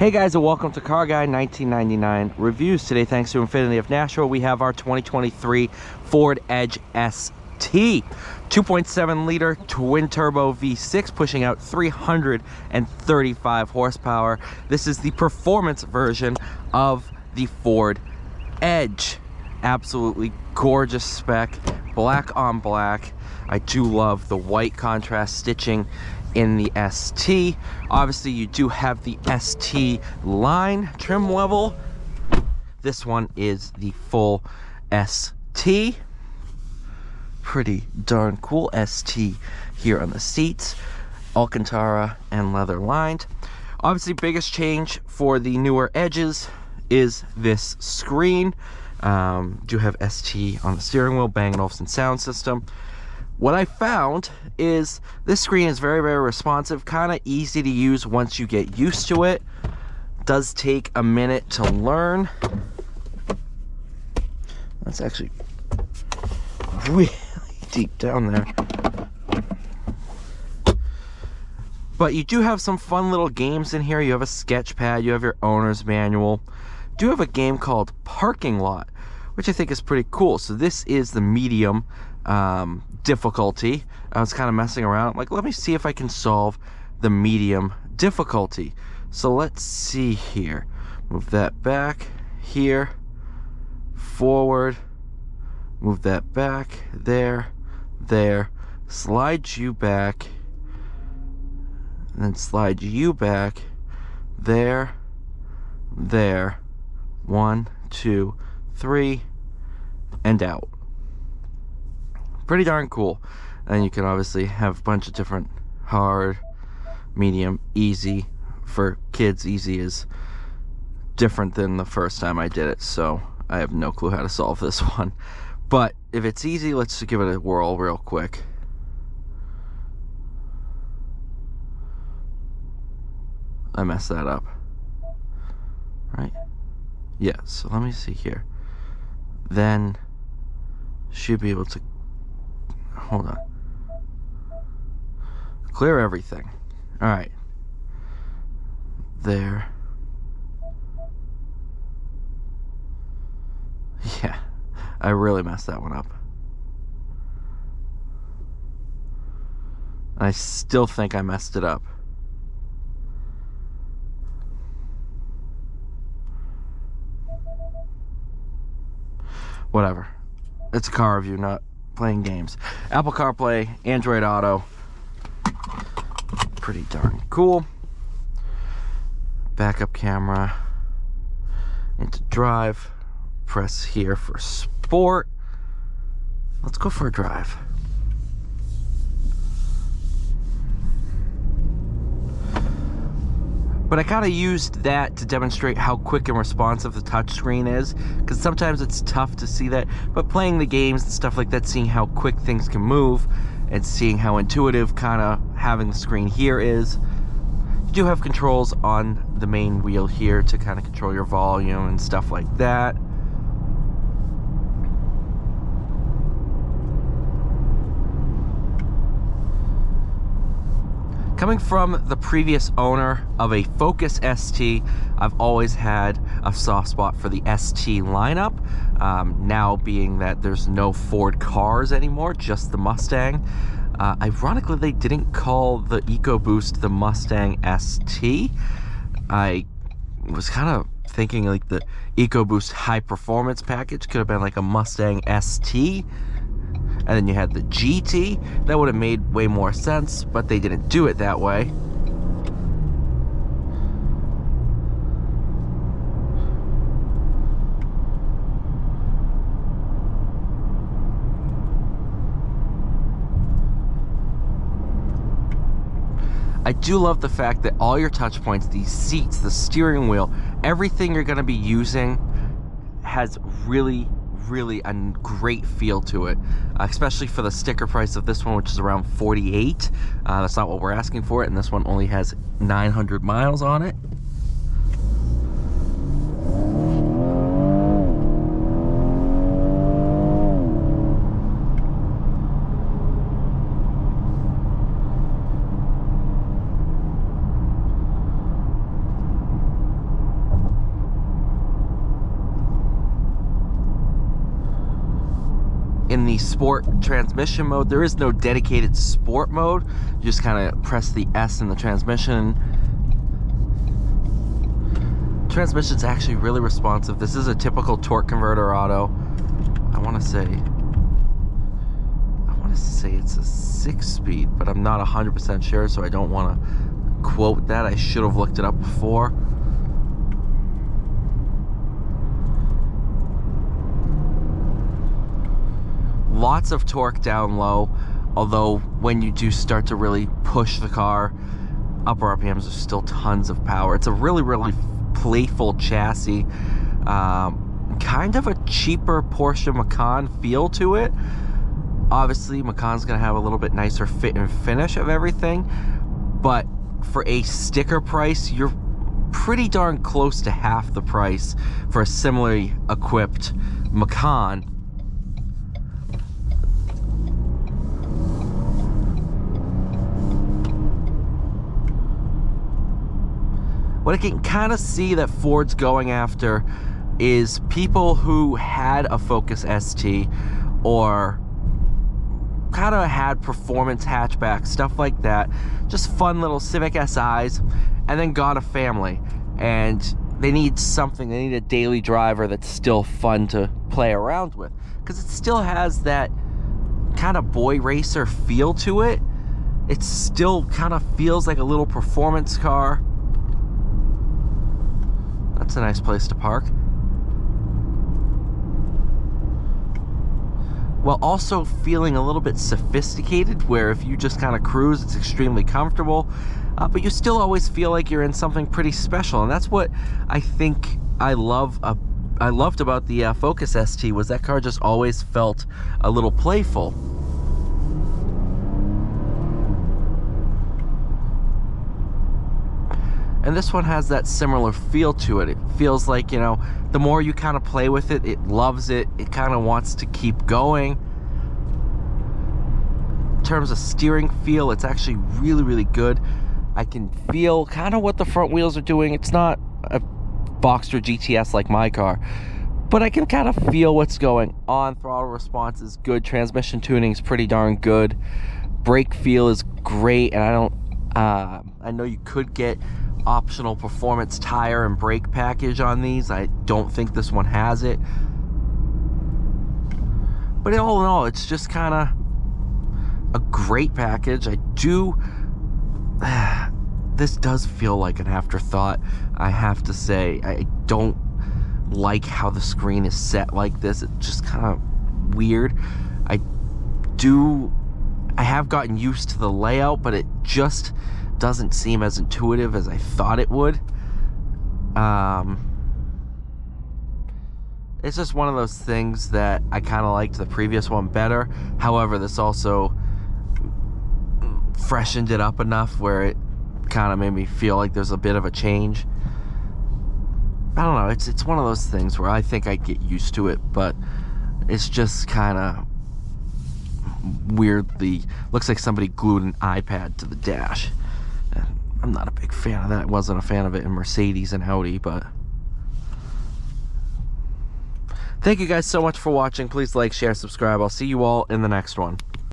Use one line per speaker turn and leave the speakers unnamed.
Hey guys, and welcome to Car Guy 1999 Reviews. Today, thanks to Infinity of Nashville, we have our 2023 Ford Edge ST. 2.7 liter twin turbo V6 pushing out 335 horsepower. This is the performance version of the Ford Edge. Absolutely gorgeous spec, black on black. I do love the white contrast stitching in the ST. Obviously you do have the ST line trim level. This one is the full ST. Pretty darn cool ST here on the seats, Alcantara and leather lined. Obviously biggest change for the newer Edges is this screen. Do have ST on the steering wheel, Bang & Olufsen sound system. What I found is this screen is very, very responsive, kind of easy to use once you get used to it. Does take a minute to learn. That's actually really deep down there. But you do have some fun little games in here. You have a sketch pad, you have your owner's manual. You do have a game called Parking Lot, which I think is pretty cool. So this is the medium difficulty. I was kind of messing around, like, let me see if I can solve the medium difficulty. So let's see here. Move that back here, forward, move that back, there, slide you back, and then slide you back, there, 1, 2, 3, and out. Pretty darn cool. And you can obviously have a bunch of different hard, medium, easy. For kids, easy is different than the first time I did it, so I have no clue how to solve this one. But if it's easy, let's just give it a whirl real quick. I messed that up. Right? Yeah, so let me see here. Then should be able to, hold on, clear everything. All right, there. Yeah, I really messed that one up. I still think I messed it up. Whatever. It's a car review, not playing games. Apple CarPlay, Android Auto. Pretty darn cool. Backup camera. Into drive. Press here for sport. Let's go for a drive. But I kind of used that to demonstrate how quick and responsive the touchscreen is, because sometimes it's tough to see that. But playing the games and stuff like that, seeing how quick things can move, and seeing how intuitive kind of having the screen here is. You do have controls on the main wheel here to kind of control your volume and stuff like that. Coming from the previous owner of a Focus ST, I've always had a soft spot for the ST lineup. Now being that there's no Ford cars anymore, just the Mustang. Ironically, they didn't call the EcoBoost the Mustang ST. I was kind of thinking like the EcoBoost high performance package could have been like a Mustang ST. And then you had the GT. That would have made way more sense, but they didn't do it that way. I do love the fact that all your touch points, these seats, the steering wheel, everything you're going to be using has really a great feel to it, especially for the sticker price of this one, which is around $48. That's not what we're asking for it, and this one only has 900 miles on it. sport transmission mode. There is no dedicated sport mode. You just kind of press the S in the transmission. Transmission's actually really responsive. This is a typical torque converter auto. I want to say it's a 6-speed, but I'm not 100% sure, so I don't want to quote that. I should have looked it up before. Lots of torque down low, although when you do start to really push the car, upper RPMs are still tons of power. It's a really, really playful chassis. Kind of a cheaper Porsche Macan feel to it. Obviously, Macan's going to have a little bit nicer fit and finish of everything, but for a sticker price, you're pretty darn close to half the price for a similarly equipped Macan. What I can kind of see that Ford's going after is people who had a Focus ST or kind of had performance hatchback, stuff like that, just fun little Civic SIs, and then got a family, and they need something, they need a daily driver that's still fun to play around with, because it still has that kind of boy racer feel to it. It still kind of feels like a little performance car. That's a nice place to park. While also feeling a little bit sophisticated, where if you just kind of cruise, it's extremely comfortable, but you still always feel like you're in something pretty special. And that's what I think I loved about the Focus ST, was that car just always felt a little playful. And this one has that similar feel to it. It feels like, you know, the more you kind of play with it, it loves it. It kind of wants to keep going. In terms of steering feel, it's actually really, really good. I can feel kind of what the front wheels are doing. It's not a Boxster GTS like my car, but I can kind of feel what's going on. Throttle response is good. Transmission tuning is pretty darn good. Brake feel is great, and I know you could get optional performance tire and brake package on these. I don't think this one has it, but all in all, it's just kind of a great package. This does feel like an afterthought, I have to say. I don't like how the screen is set like this. It's just kind of weird. I have gotten used to the layout, but it just doesn't seem as intuitive as I thought it would. It's just one of those things that I kind of liked the previous one better. However, this also freshened it up enough where it kind of made me feel like there's a bit of a change. I don't know, it's one of those things where I think I'd get used to it, but it's just kind of weirdly looks like somebody glued an iPad to the dash. I'm not a big fan of that. I wasn't a fan of it in Mercedes and Audi, but thank you guys so much for watching. Please like, share, subscribe. I'll see you all in the next one.